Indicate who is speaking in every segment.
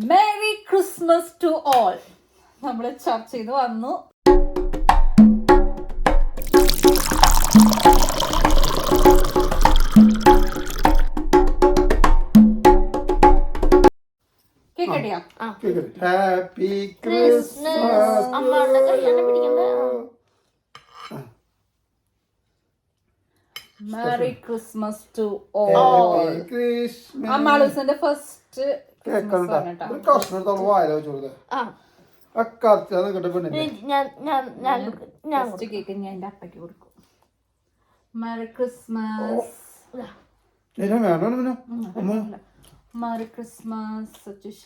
Speaker 1: Mary Christmas to all. നമ്മൾ ചർച്ച ചെയ്ത് വന്നു.
Speaker 2: Happy Christmas.
Speaker 1: Merry Christmas to all. അമ്മാളൂസിന്റെ ഫസ്റ്റ് കേക്ക് ഞാൻ എന്റെ അപ്പയ്ക്ക് കൊടുക്കും. Merry Christmas. Merry Christmas Sachusha.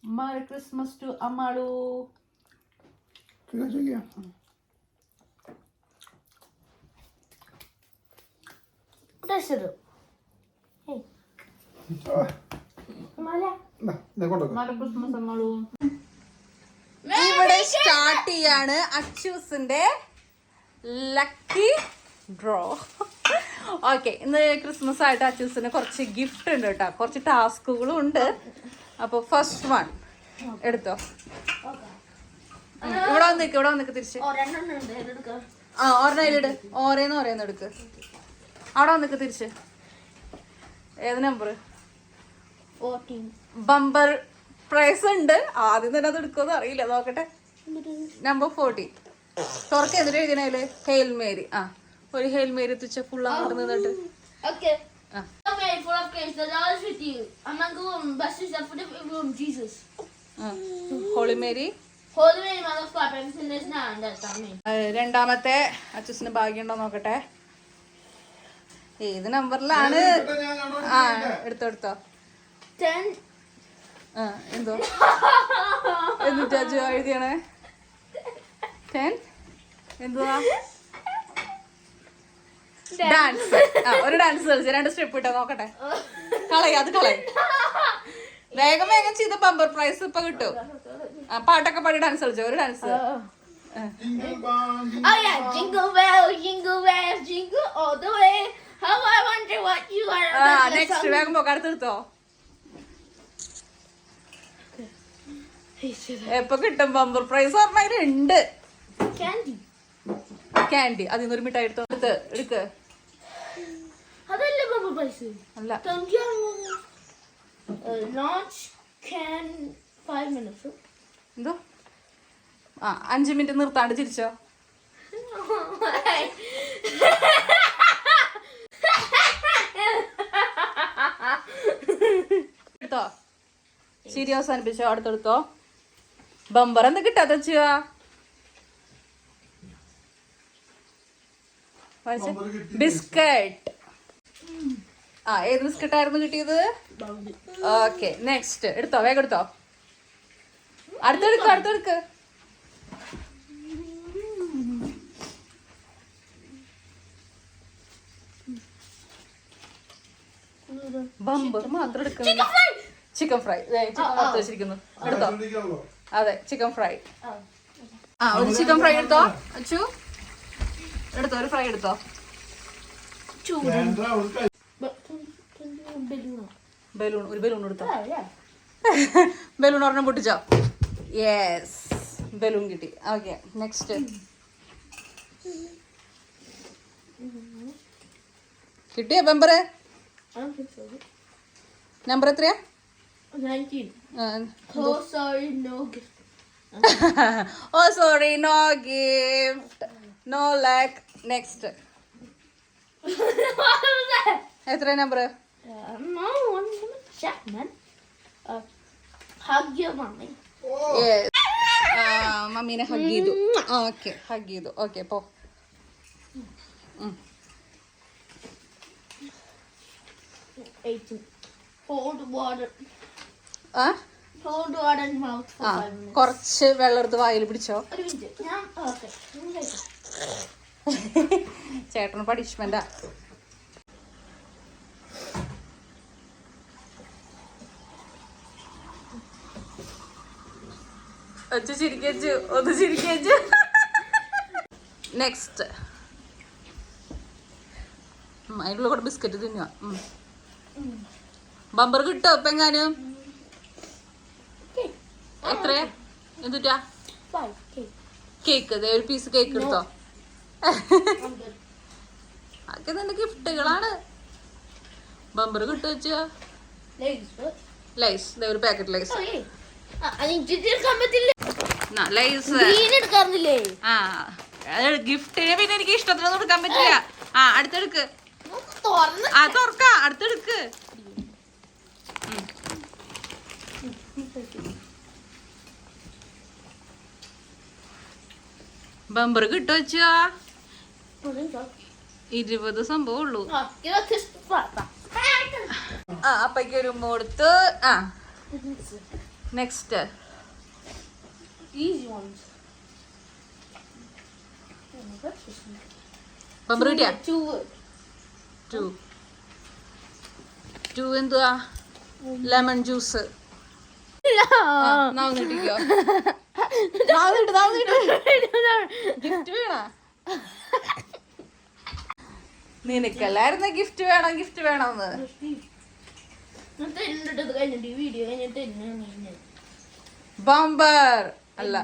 Speaker 1: Merry Christmas to Ammalu. ഇവിടെ സ്റ്റാർട്ട് ചെയ്യാണ് അച്ചൂസിന്റെ ലക്കി ഡ്രോ. ഓക്കെ, ഇന്ന് ക്രിസ്മസ് ആയിട്ട് അച്ചൂസിന് കുറച്ച് ഗിഫ്റ്റ് ഉണ്ട് കേട്ടോ, കുറച്ച് ടാസ്കുകളും ഉണ്ട്. അപ്പൊ ഫസ്റ്റ് വൺ എടുത്തോ. ഇവിടെ വന്നിക്ക് തിരിച്ച്. ആ ഒരെണ്ണയിലിട്. ഓരോന്ന് എടുക്ക്. അവിടെ വന്നിക്ക് തിരിച്ച്. ഏത് നമ്പർ? ബമ്പർ പ്രൈസ് ഉണ്ട്. ആദ്യം തന്നെ അത് എടുക്കുമെന്ന് അറിയില്ല, നോക്കട്ടെ. നമ്പർ 40. തുറക്ക. എന്നിട്ട് എഴുതിനേല് ഹെയിൽ മേരി. ആ, ഒരു ഹെയിൽ മേരി തുച്ച ഫുൾ അങ്ങോട്ട് നിന്നിട്ട്. Holy Mary. രണ്ടാമത്തെ അച്ചൂസിന് ഭാഗ്യമുണ്ടോ നോക്കട്ടെ. ഏത് നമ്പറിലാണ്? ആ, എടുത്തോ. എന്തോ എന്നിട്ട് അജു എഴുതിയാണേ 10. എന്തുവാ? ഡാൻസ്. ആ, ഒരു ഡാൻസ് കളിച്ച് 2 സ്റ്റെപ്പ് ഇട്ടോ നോക്കട്ടെ. അത് കളയും. വേഗം ചെയ്ത ബമ്പർ പ്രൈസ് ഇപ്പൊ കിട്ടും. പാട്ടൊക്കെ പാടി ഡാൻസ് കളിച്ചോ. ഒരു ഡാൻസ്. നെക്സ്റ്റ് വേഗം പോകാൻ അടുത്തെടുത്തോ. എപ്പൊ കിട്ടും ബമ്പർ പ്രൈസ്? ഓർമ്മയിലുണ്ട്. ക്യാൻഡി. അതിൽ ഒരു മിഠായി എടുക്ക്. അല്ല, എന്തോ? ആ, 5 മിനിറ്റ് നിർത്താണ്ട് ചിരിച്ചോ. എടുത്തോ. ശരി, അവസാനിപ്പിച്ചോ. അടുത്തെടുത്തോ. ബമ്പർ എന്താ കിട്ടാത്ത വെച്ചാ? ബിസ്ക്കറ്റ്. ആ, ഏത് ബിസ്ക്കറ്റ് ആയിരുന്നു കിട്ടിയത്? ഓക്കെ, നെക്സ്റ്റ് എടുത്തോ. വേഗം എടുത്തോ. അടുത്തെടുക്ക്. ബമ്പർ മാത്രം എടുക്കുന്നു. Chicken fry. ചിക്കൻ വറുത്ത് വെച്ചിരിക്കുന്നു. എടുത്തോ. അതെ, ചിക്കൻ ഫ്രൈ. ആ, ഒരു ചിക്കൻ ഫ്രൈ എടുത്തോ. അച്ചു എടുത്തോ. ഒരു ഫ്രൈ എടുത്തോ. ബലൂൺ. ഒരു ബലൂൺ എടുത്തോ. ബലൂൺ ഒരെണ്ണം പൊട്ടിച്ചോ. യെസ്, ബലൂൺ കിട്ടി. Okay, next. കിട്ടിയോ ബമ്പർ? നമ്പർ എത്രയാ?
Speaker 3: 19.
Speaker 1: Oh, sorry, no gift. No luck. Next. എത്ര number?
Speaker 3: No, check, man. Hug your mommy.
Speaker 1: Yes. മമ്മീനെ ഹഗ് ചെയ്തു. ഓക്കെ, ഹഗ് ചെയ്തു. ഓക്കെ, പോ.
Speaker 3: 18. Hold water.
Speaker 1: ആ,
Speaker 3: Hold water in mouth for 5 minutes.
Speaker 1: കുറച്ച് വെള്ളം എടുത്ത് വായിൽ പിടിച്ചോ.
Speaker 3: ഒരു മിനിറ്റ്. ഞാൻ ഓക്കെ.
Speaker 1: ചേട്ടന് പണിഷ്മെന്റാ. ചിരിക്കു. ഒന്ന് ചിരിക്കു. നെക്സ്റ്റ് അതിനുള്ള കൂടെ ബിസ്ക്കറ്റ് തിന്നുക. ബമ്പർ കിട്ടോ ഇപ്പൊ എങ്ങാനും? എത്രയാ? എന്തുട്ടാ? കേക്ക്. ഒരു പീസ് കേക്ക് എടുത്തോ. അതൊക്കെ നിന്റെ ഗിഫ്റ്റുകളാണ്. ബമ്പർ കിട്ടോ വെച്ചാ? ലൈസ്. ഒരു പാക്കറ്റ് ലൈസ്. ഗിഫ്റ്റിന് പിന്നെ എനിക്ക് ഇഷ്ടത്തിനൊന്നും എടുക്കാൻ പറ്റില്ല. അടുത്തെടുക്ക്. തുറക്ക. അടുത്തെടുക്ക്. ബമ്പർ കിട്ടോ വെച്ചാ? 20 സംഭവം ഉള്ളൂ. അപ്പക്ക് ഒരു കൊടുത്ത്. നെക്സ്റ്റ് ബമ്പർ കിട്ടിയാ? 2 എന്തുവാ? Lemon juice. ഗിഫ്റ്റ് വേണോ? നിനക്കല്ലായിരുന്നു ഗിഫ്റ്റ് വേണമെന്ന്. ബമ്പർ അല്ല,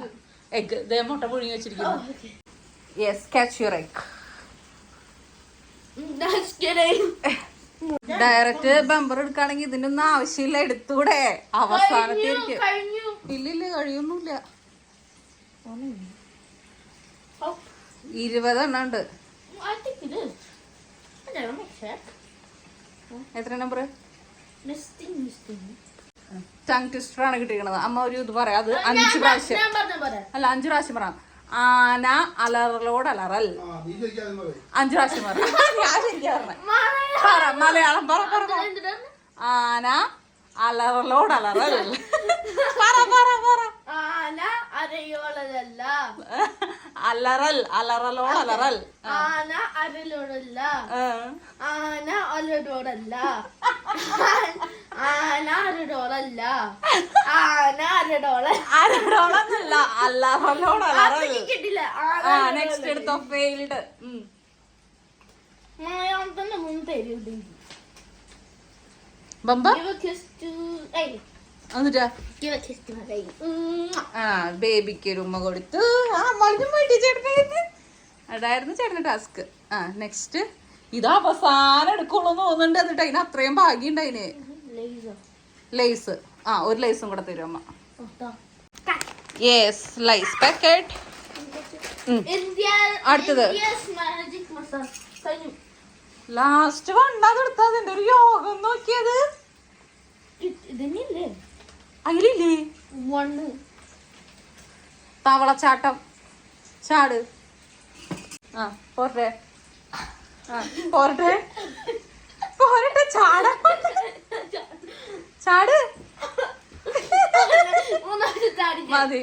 Speaker 1: എഗ്. മുട്ട പുഴുങ്ങി വെച്ചിരിക്കുന്നു. Yes, catch your egg. Direct bumper എടുക്കുകയാണെങ്കിൽ ഇതിന്റെ ഒന്നും ആവശ്യമില്ല. എടുത്തൂടെ? അവസാനത്തേക്ക്. ഇല്ലില്ല, കഴിയൊന്നുമില്ല. 20 എണ്ണം ഉണ്ട്. എത്ര നമ്പർ? ടങ് ട്വിസ്റ്റർ ആണ് കിട്ടിയിരിക്കണത്. അമ്മ ഒരു ഇത് പറയാം. അത് 5 പ്രാവശ്യം അല്ല, 5 പ്രാവശ്യം പറയാം. ആന അലറലോട് അലറൽ. 5 പ്രാവശ്യം പറ. ഞാൻ ശരിക്കും പറ. മലയാളം പറ. ആന അലറലോട് അലറൽ.
Speaker 3: ആന അരയോളല്ല.
Speaker 1: അലറലോട് അലറൽ.
Speaker 3: ആന അരലോടല്ല. ആന അലരോടല്ല. ആന അരടോളല്ല. ആന അരടോളല്ല.
Speaker 1: അലറലോട് അലറൽ.
Speaker 3: കിട്ടില്ല.
Speaker 1: നെക്സ്റ്റ് എടുത്തോ. ഫെയിൽഡ്.
Speaker 3: മലയാളത്തിന്റെ മുൻ തരും.
Speaker 1: ബമ്പർ ബേബിക്ക് ഒരു ഉമ്മ കൊടുത്തു. അതായിരുന്നു ചേട്ടന്റെ ടാസ്ക്. നെക്സ്റ്റ് ഇത് അവസാനം എടുക്കുള്ളൂ തോന്നുന്നുണ്ട്. എന്നിട്ട് അതിന് അത്രയും ഭാഗ്യം ഉണ്ട് അതിന്. ലേസ്. ഒരു ലേസും കൂടെ തരും അമ്മ. Yes, Lay's packet. അടുത്തത് ലാസ്റ്റ് വണ്ണാതെടുത്താ. അതിന്റെ ഒരു യോഗം നോക്കിയത്. അതിലില്ലേ തവളച്ചാട്ടം. ചാട്. പോരട്ടെ. ചാട. ചാട്. മതി.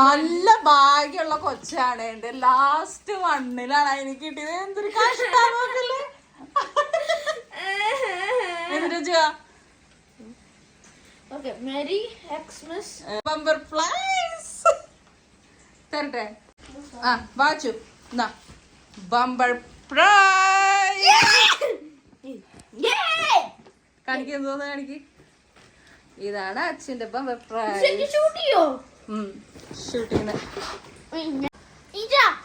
Speaker 1: നല്ല ഭാഗ്യമുള്ള കൊച്ചാണ്. എന്റെ ലാസ്റ്റ് വണ്ണിലാണ് എനിക്ക് കിട്ടിയത്. എന്തൊരു കഷ്ടമല്ലേ. എന്നിട്ട് ചെയ്യാ.
Speaker 3: Merry Xmas.
Speaker 1: Bumper flies. തരട്ടെ. വാച്ചു. Bumper prize. കാണിക്കുന്നു കാണിക്ക്. ഇതാണ് അച്ഛന്റെ ബമ്പർ പ്രൈസ്. ഷൂട്ടിങ്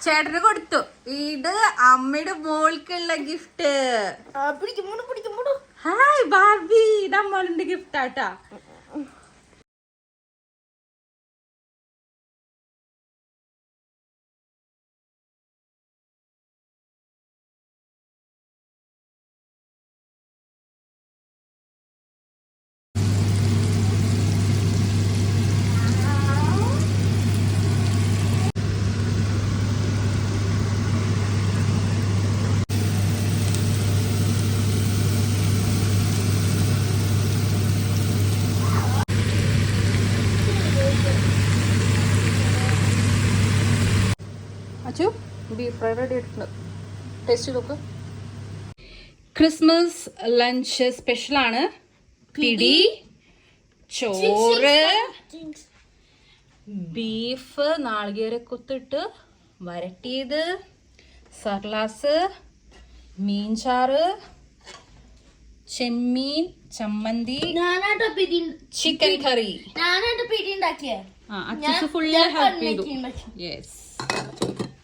Speaker 1: ചേട്ടന് കൊടുത്തു. ഇത് അമ്മയുടെ മോൾക്കുള്ള ഗിഫ്റ്റ്. Hi Barbie. നമ്മളുടെ ഗിഫ്റ്റ് ആട്ടാ. അച്ചു ബീഫ് ഫ്രൈ റെഡി ആയിട്ടുണ്ട്. ടേസ്റ്റ് നോക്ക്. ക്രിസ്മസ് ലഞ്ച് സ്പെഷ്യലാണ്. പിടി, ചോറ്, ബീഫ് നാളികേര കൊത്തിട്ട് വരട്ടിയത്, സർലാസ്, മീൻചാറ്, ചെമ്മീൻ ചമ്മന്തി,
Speaker 3: ഞാനാട്ടോ പിടി
Speaker 1: ചിക്കൻ കറി.
Speaker 3: ഞാനാട്ടോ പിടി ഉണ്ടാക്കിയേ.
Speaker 1: അച്ഛസ് ഫുള്ള് ഹെൽപ്പ് ചെയ്തു. യെസ്,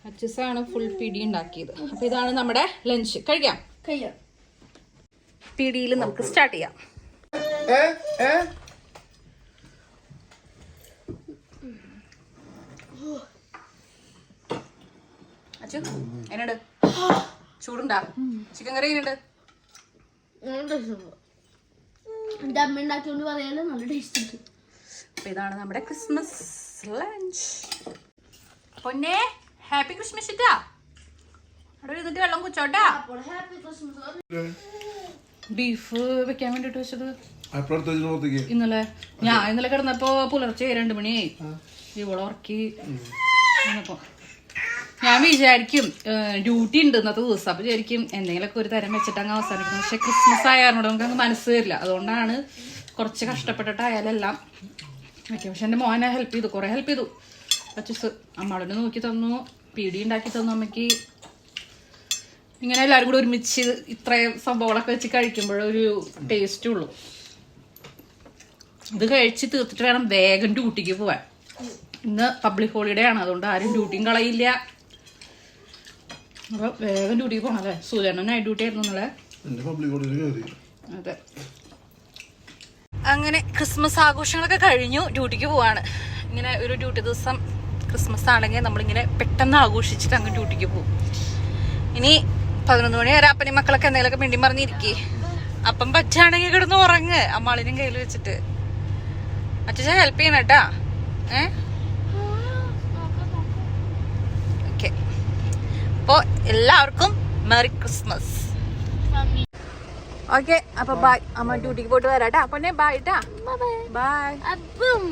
Speaker 1: അച്ഛസാണ് ഫുൾ പിടി ഉണ്ടാക്കിയത്. അപ്പൊ ഇതാണ് നമ്മുടെ ലഞ്ച്. കഴിക്കാം. പിടിയിൽ നമുക്ക് സ്റ്റാർട്ട് ചെയ്യാം. അച്ചു എന്നോട് ചൂടുണ്ടാ? ചിക്കൻ കറി എങ്ങനെയുണ്ട്?
Speaker 3: എന്റെ അമ്മ ഉണ്ടാക്കിയോണ്ട് പറയാലോ, നല്ല ടേസ്റ്റ് ഉണ്ട്.
Speaker 1: അപ്പൊ ഇതാണ് നമ്മുടെ ക്രിസ്മസ് ലഞ്ച്. പൊന്നെ ഹാപ്പി ക്രിസ്മസ് ഇട്ടാ. അവിടെ ഇരുന്നിട്ട് വെള്ളം കുച്ചോട്ടാ. ബീഫ് വെക്കാൻ വേണ്ടിട്ട് വെച്ചത് ഇന്നലെ. ഞാൻ ഇന്നലെ കിടന്നപ്പോ പുലർച്ചെ 2 മണിയായി. ഇവളെ ഉറക്കി വന്നപ്പോ ഞാൻ വിചാരിക്കും ഡ്യൂട്ടി ഉണ്ട് ഇന്നത്തെ ദിവസം. അപ്പൊ വിചാരിക്കും എന്തെങ്കിലുമൊക്കെ ഒരു തരം വെച്ചിട്ട് അങ്ങ് അവസാനിക്കണം. പക്ഷെ ക്രിസ്മസ് ആയാലും നമുക്ക് അങ്ങ് മനസ്സ് വരില്ല. അതുകൊണ്ടാണ് കുറച്ച് കഷ്ടപ്പെട്ടിട്ടായാലെല്ലാം വെക്കും. പക്ഷെ എൻ്റെ മോനെ ഹെൽപ്പ് ചെയ്തു, കുറെ ഹെൽപ്പ് ചെയ്തു. പച്ചസ് അമ്മളെ നോക്കി തന്നു, പിടി ഉണ്ടാക്കി തന്നു അമ്മയ്ക്ക്. ഇങ്ങനെ എല്ലാവരും കൂടെ ഒരുമിച്ച് ഇത്രയും സംഭവങ്ങളൊക്കെ വെച്ച് കഴിക്കുമ്പോഴൊരു ടേസ്റ്റ് ഉള്ളൂ. ഇത് കഴിച്ച് തീർത്തിട്ട് വേണം വേഗം ഡ്യൂട്ടിക്ക് പോവാൻ. ഇന്ന് പബ്ലിക് ഹോളിഡേ ആണ്, അതുകൊണ്ട് ആരും ഡ്യൂട്ടിയും കളയില്ല. അപ്പൊ വേഗം ഡ്യൂട്ടിക്ക് പോകണം അല്ലേ? സൂര്യണ്ണ നൈറ്റ് ഡ്യൂട്ടി ആയിരുന്നു ഇന്നലെ. അതെ. അങ്ങനെ ക്രിസ്മസ് ആഘോഷങ്ങളൊക്കെ കഴിഞ്ഞു, ഡ്യൂട്ടിക്ക് പോവാണ്. ഇങ്ങനെ ഒരു ഡ്യൂട്ടി ദിവസം ക്രിസ്മസ് ആണെങ്കിൽ നമ്മളിങ്ങനെ പെട്ടെന്ന് ആഘോഷിച്ചിട്ട് അങ്ങ് ഡ്യൂട്ടിക്ക് പോകും. ഇനി 11 മണി വരെ അപ്പനും മക്കളൊക്കെ എന്തെങ്കിലുമൊക്കെ മിണ്ടി പറഞ്ഞിരിക്കേ. അപ്പം പറ്റുകയാണെങ്കിൽ കിടന്ന് ഉറങ്ങ് അമ്മാളിനും കയ്യിൽ വെച്ചിട്ട്. അച്ഛൻ ഹെൽപ്പ് ചെയ്യണം കേട്ടാ. ഓക്കെ, അപ്പോൾ എല്ലാവർക്കും മെറി ക്രിസ്മസ്. ഓക്കെ, അപ്പൊ ബൈ. അമ്മ ഡ്യൂട്ടിക്ക് പോയിട്ട് വരാട്ടാ. പൊന്നെ ബൈ ട്ടാ. ബൈ. അബും.